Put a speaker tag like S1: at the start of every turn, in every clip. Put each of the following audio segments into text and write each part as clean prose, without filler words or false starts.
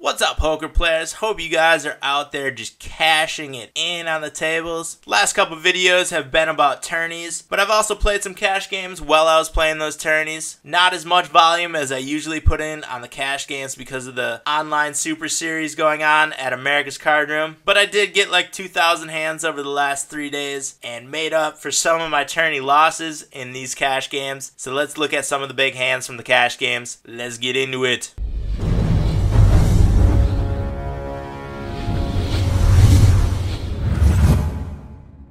S1: What's up, poker players? Hope you guys are out there just cashing it in on the tables. Last couple videos have been about tourneys, but I've also played some cash games while I was playing those tourneys. Not as much volume as I usually put in on the cash games because of the online super series going on at America's Card Room, but I did get like 2,000 hands over the last 3 days and made up for some of my tourney losses in these cash games. So let's look at some of the big hands from the cash games. Let's get into it.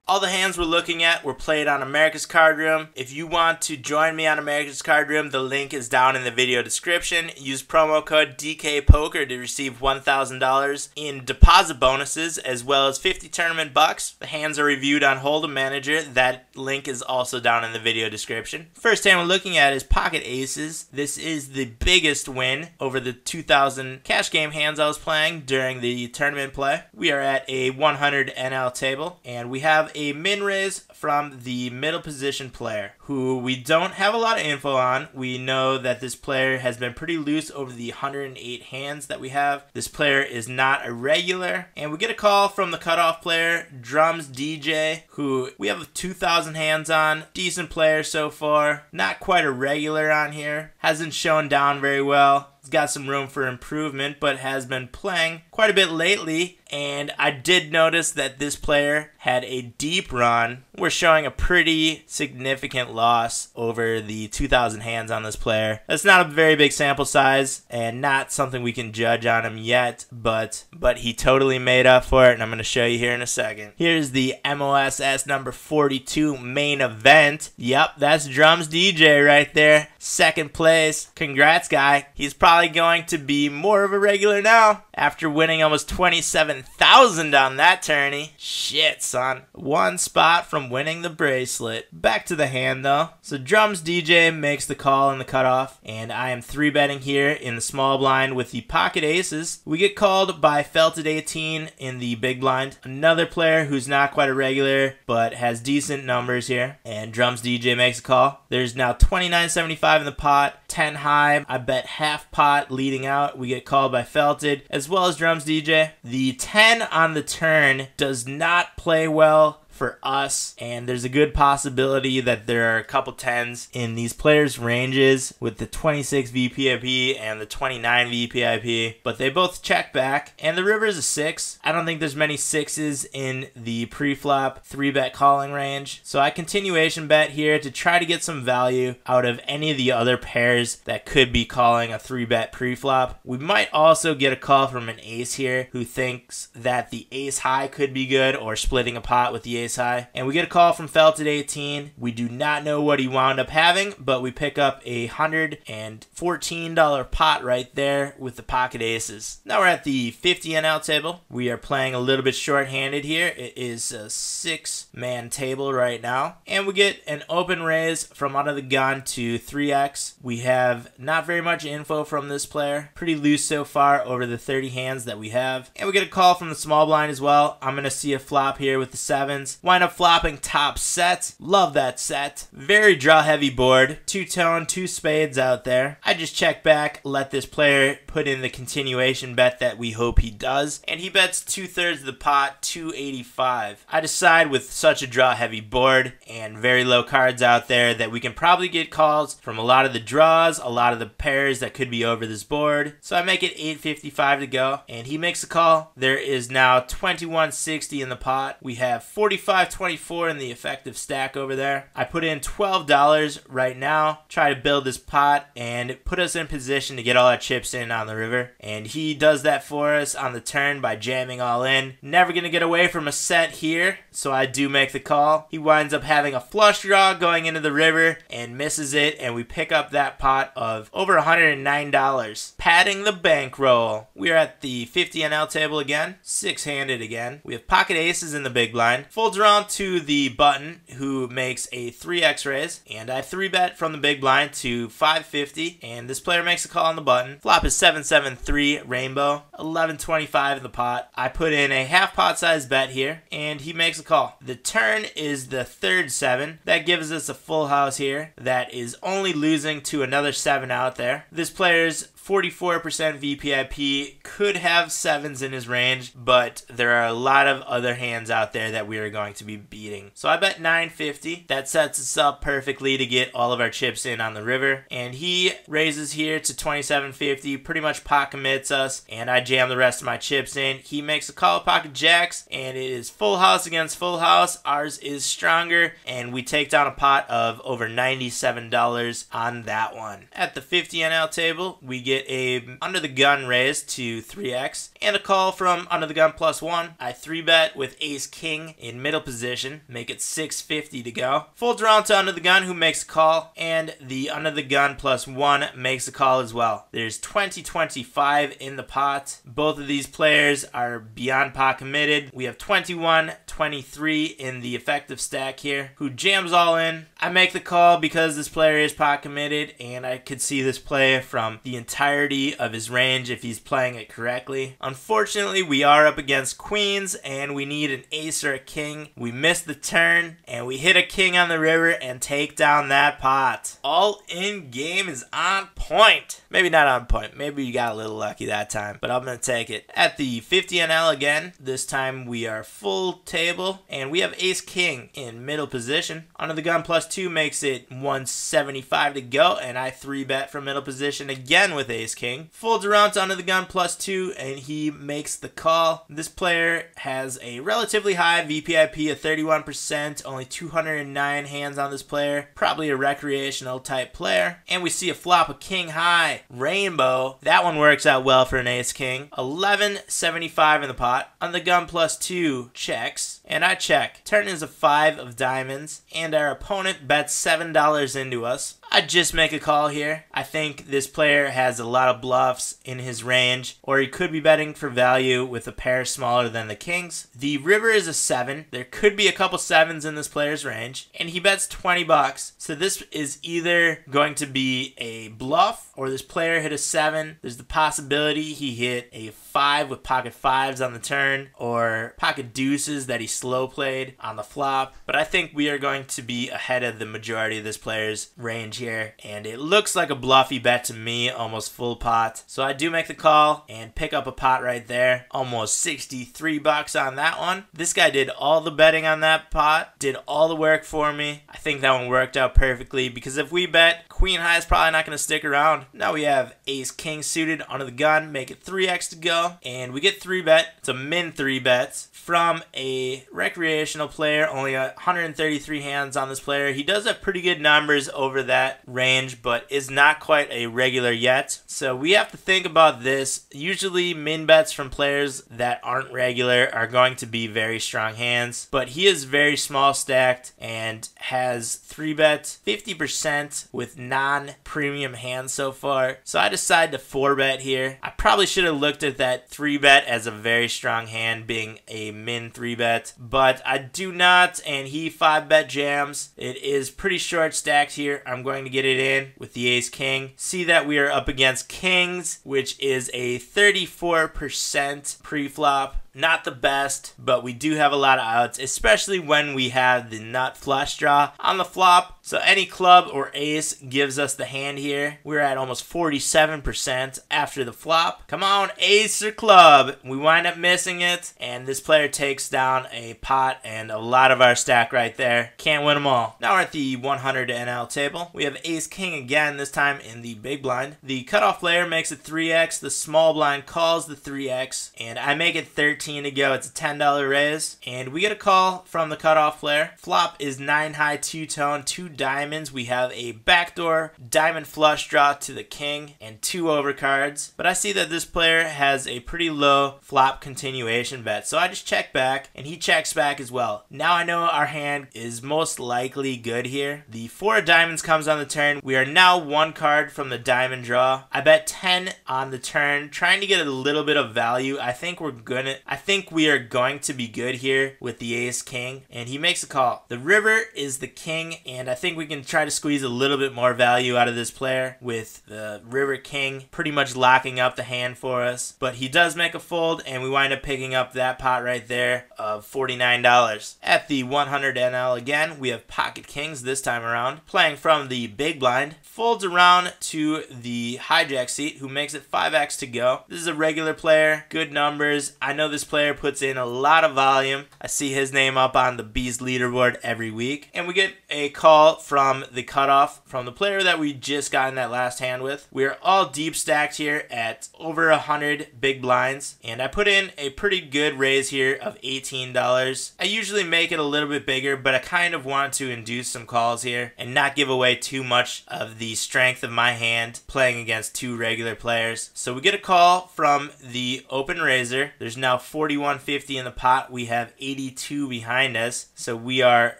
S1: All the hands we're looking at were played on America's Card Room. If you want to join me on America's Card Room, the link is down in the video description. Use promo code DKPoker to receive $1,000 in deposit bonuses as well as 50 tournament bucks. The hands are reviewed on Hold'em Manager. That link is also down in the video description. First hand we're looking at is Pocket Aces. This is the biggest win over the 2,000 cash game hands I was playing during the tournament play. We are at a 100 NL table and we have a min raise from the middle position player who we don't have a lot of info on. We know that this player has been pretty loose over the 108 hands that we have. This player is not a regular, and we get a call from the cutoff player, Drums DJ, who we have 2,000 hands on. Decent player so far, not quite a regular on here, hasn't shown down very well. He's got some room for improvement, but has been playing quite a bit lately. And I did notice that this player had a deep run. We're showing a pretty significant loss over the 2,000 hands on this player. That's not a very big sample size and not something we can judge on him yet, but he totally made up for it, and I'm going to show you here in a second. Here's the MOSS number 42 main event. Yep, that's Drums DJ right there. Second place. Congrats, guy. He's probably going to be more of a regular now after winning almost 27,000 on that tourney. Shit, son. One spot from winning the bracelet. Back to the hand, though. So Drums DJ makes the call in the cutoff, and I am 3-betting here in the small blind with the pocket aces. We get called by Felted 18 in the big blind. Another player who's not quite a regular, but has decent numbers here, and Drums DJ makes a call. There's now 29.75 in the pot, 10 high. I bet half pot leading out. We get called by Felted as well as Drums DJ. The 10 on the turn does not play well for us, and there's a good possibility that there are a couple 10s in these players' ranges with the 26 VPIP and the 29 VPIP, but they both check back, and the river is a 6. I don't think there's many 6s in the pre-flop 3-bet calling range, so I continuation bet here to try to get some value out of any of the other pairs that could be calling a 3-bet pre-flop. We might also get a call from an ace here who thinks that the ace high could be good, or splitting a pot with the ace high. And we get a call from Felted 18. We do not know what he wound up having, but we pick up a $114 pot right there with the pocket aces. Now we're at the 50 NL table. We are playing a little bit short-handed here. It is a 6-man table right now. And we get an open raise from out of the gun to 3x. We have not very much info from this player. Pretty loose so far over the 30 hands that we have. And we get a call from the small blind as well. I'm going to see a flop here with the 7s. Wind up flopping top set. Love that set. Very draw heavy board. Two-tone, 2 spades out there. I just check back, let this player put in the continuation bet that we hope he does, and he bets 2/3 of the pot, 285. I decide with such a draw heavy board and very low cards out there that we can probably get calls from a lot of the draws, a lot of the pairs that could be over this board. So I make it 855 to go, and he makes a call. There is now 2160 in the pot. We have 45.24 in the effective stack over there. I put in $12 right now, try to build this pot and put us in position to get all our chips in on the river. And he does that for us on the turn by jamming all in. Never gonna get away from a set here, so I do make the call. He winds up having a flush draw going into the river and misses it, and we pick up that pot of over $109. Padding the bankroll. We are at the 50 NL table again, 6-handed again. We have pocket aces in the big blind. Folds around to the button, who makes a 3x raise, and I 3-bet from the big blind to 550, and this player makes a call on the button. Flop is 773 rainbow, 1125 in the pot. I put in a half pot size bet here, and he makes a call. The turn is the third 7. That gives us a full house here that is only losing to another 7 out there. This player's 44% VPIP, could have 7s in his range, but there are a lot of other hands out there that we are going to be beating. So I bet 950. That sets us up perfectly to get all of our chips in on the river. And he raises here to 2750, pretty much pot commits us, and I jam the rest of my chips in. He makes a call of pocket jacks, and it is full house against full house. Ours is stronger, and we take down a pot of over $97 on that one. At the 50 NL table, we get a under the gun raise to 3x, and a call from under the gun +1. I 3-bet with ace king in middle position, make it 650 to go. Full draw to under the gun, who makes a call, and the under the gun +1 makes a call as well. There's 20-25 in the pot. Both of these players are beyond pot committed. We have 21-23 in the effective stack here, who jams all in. I make the call because this player is pot committed, and I could see this play from the entirety of his range if he's playing it correctly. Unfortunately, we are up against queens, and we need an ace or a king. We miss the turn, and we hit a king on the river and take down that pot. All in game is on point. Maybe not on point. Maybe you got a little lucky that time, but I'm going to take it. At the 50 NL again, this time we are full table, and we have ace king in middle position. Under the gun +2 makes it 175 to go, and I 3-bet from middle position again with ace king. Folds around to under the gun +2, and he makes the call. This player has a relatively high VPIP of 31%, only 209 hands on this player, probably a recreational type player. And we see a flop of king high, rainbow. That one works out well for an ace king. 1175 in the pot. On the gun +2 checks, and I check. Turn is a 5 of diamonds, and our opponent bets $7 into us. I just make a call here. I think this player has a lot of bluffs in his range, or he could be betting for value with a pair smaller than the kings. The river is a 7. There could be a couple 7s in this player's range, and he bets 20 bucks. So this is either going to be a bluff, or this player hit a 7. There's the possibility he hit a 5 with pocket 5s on the turn, or pocket deuces that he slow played on the flop. But I think we are going to be ahead of the majority of this player's range here, and it looks like a bluffy bet to me, almost full pot. So I do make the call and pick up a pot right there, almost 63 bucks on that one. This guy did all the betting on that pot, did all the work for me. I think that one worked out perfectly, because if we bet, queen high is probably not going to stick around. Now we have ace king suited under the gun, make it 3x to go, and we get 3-bet. It's a min 3-bets from a recreational player, only 133 hands on this player. He does have pretty good numbers over that range, but is not quite a regular yet. So we have to think about this. Usually min bets from players that aren't regular are going to be very strong hands, but he is very small stacked and has 3-bet 50% with non-premium hands so far. So I decided to 4-bet here. I probably should have looked at that 3-bet as a very strong hand being a min 3-bet, but I do not, and he 5-bet jams. It is pretty short stacked here. I'm going to get it in with the ace king. See that we are up against kings, which is a 34% pre-flop. Not the best, but we do have a lot of outs, especially when we have the nut flush draw on the flop. So any club or ace gives us the hand here. We're at almost 47% after the flop. Come on, ace or club. We wind up missing it, and this player takes down a pot and a lot of our stack right there. Can't win them all. Now we're at the 100 NL table. We have ace king again, this time in the big blind. The cutoff player makes it 3x. The small blind calls the 3x, and I make it 13 to go. It's a $10 raise, and we get a call from the cutoff player. Flop is 9 high, 2-tone, 2 diamonds. We have a backdoor diamond flush draw to the king and 2 overcards, but I see that this player has a pretty low flop continuation bet, so I just check back, and he checks back as well. Now I know our hand is most likely good here. The 4 of diamonds comes on the turn. We are now 1 card from the diamond draw. I bet 10 on the turn, trying to get a little bit of value. I think we're gonna I think we are going to be good here with the ace king, and he makes a call. The river is the king, and I think we can try to squeeze a little bit more value out of this player with the river king pretty much locking up the hand for us. But he does make a fold, and we wind up picking up that pot right there of $49. At the 100 NL again, we have pocket kings this time around, playing from the big blind. Folds around to the hijack seat, who makes it 5x to go. This is a regular player, good numbers. I know this player puts in a lot of volume. I see his name up on the Bees leaderboard every week. And we get a call from the cutoff from the player that we just got in that last hand with. We are all deep stacked here at over 100 big blinds, and I put in a pretty good raise here of $18. I usually make it a little bit bigger, but I kind of want to induce some calls here and not give away too much of the strength of my hand playing against two regular players. So we get a call from the open raiser. There's now 41.50 in the pot. We have 82 behind us, so we are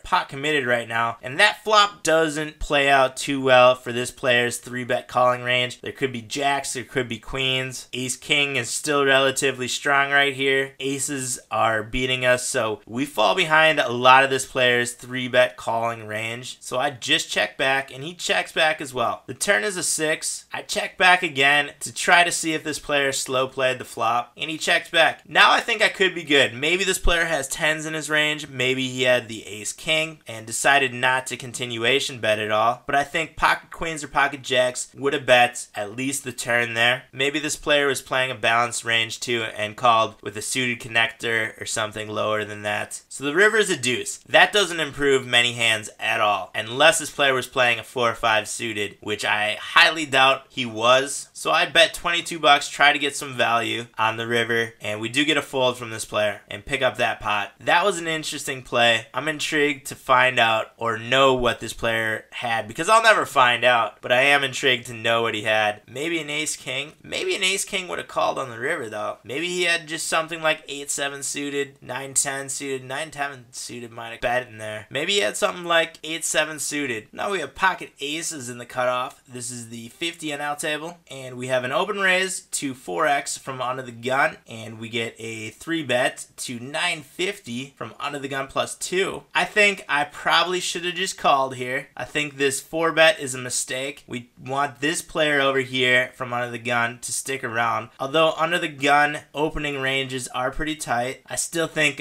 S1: pot committed right now, and that flop doesn't play out too well for this player's 3-bet calling range. There could be jacks, there could be queens. Ace king is still relatively strong right here. Aces are beating us, so we fall behind a lot of this player's 3-bet calling range. So I just check back, and he checks back as well. The turn is a 6. I check back again to try to see if this player slow played the flop, and he checks back. Now I think I could be good. Maybe this player has 10s in his range. Maybe he had the ace king and decided not to continuation bet at all. But I think pocket queens or pocket jacks would have bet at least the turn there. Maybe this player was playing a balanced range too and called with a suited connector or something lower than that. So the river is a deuce. That doesn't improve many hands at all, unless this player was playing a 4 or 5 suited, which I highly doubt he was. So I bet 22 bucks, try to get some value on the river, and we do get a fold from this player and pick up that pot. That was an interesting play. I'm intrigued to find out or know what this player had, because I'll never find out, but I am intrigued to know what he had. Maybe an ace king. Maybe an ace king would have called on the river though. Maybe he had just something like 8-7 suited, 9-10 suited, 9-10 suited might have bet in there. Maybe he had something like 8-7 suited. Now we have pocket aces in the cutoff. This is the 50 NL table, and we have an open raise to 4x from under the gun, and we get a 3-bet to 950 from under the gun plus 2. I think I probably should have just called here. I think this 4-bet is a mistake. We want this player over here from under the gun to stick around. Although under the gun opening ranges are pretty tight, I still think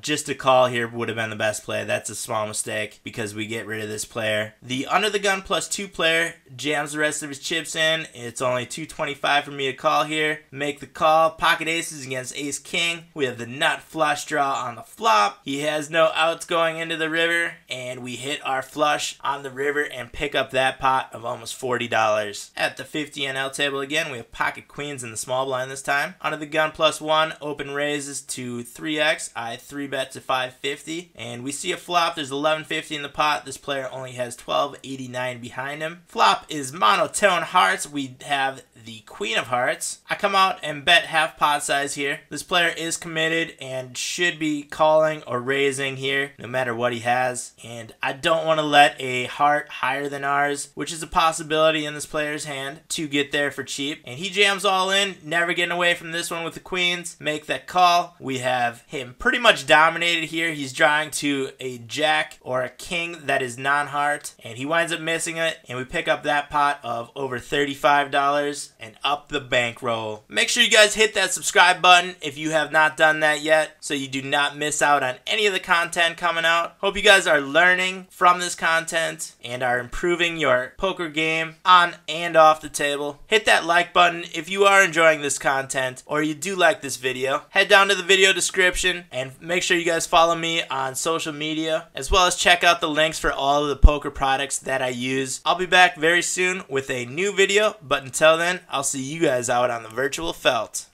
S1: just a call here would have been the best play. That's a small mistake because we get rid of this player. The under the gun plus 2 player jams the rest of his chips in. It's only 225 for me to call here. Make the call. Pocket aces against ace king. We have the nut flush draw on the flop. He has no outs going into the river, and we hit our flush on the river and pick up that pot of almost $40. At the 50 NL table again, we have pocket queens in the small blind this time. Under the gun plus 1, open raises to 3x. I 3-bet to 550, and we see a flop. There's 1150 in the pot. This player only has 1289 behind him. Flop is monotone hearts. We have the queen of hearts. I come out and bet half pot size here. This player is committed and should be calling or raising here no matter what he has, and I don't want to let a heart higher than ours, which is a possibility in this player's hand, to get there for cheap. And he jams all in, never getting away from this one with the queens. Make that call. We have him pretty much dominated here. He's drawing to a jack or a king that is non-heart, and he winds up missing it, and we pick up that pot of over $35 and up the bankroll. Make sure you guys hit that subscribe button if you have not done that yet, so you do not miss out on any of the content coming out. Hope you guys are learning from this content and are improving your poker game on and off the table. Hit that like button if you are enjoying this content or you do like this video. Head down to the video description and make sure you guys follow me on social media, as well as check out the links for all of the poker products that I use. I'll be back very soon with a new video, but until then, I'll see you guys out on the virtual felt.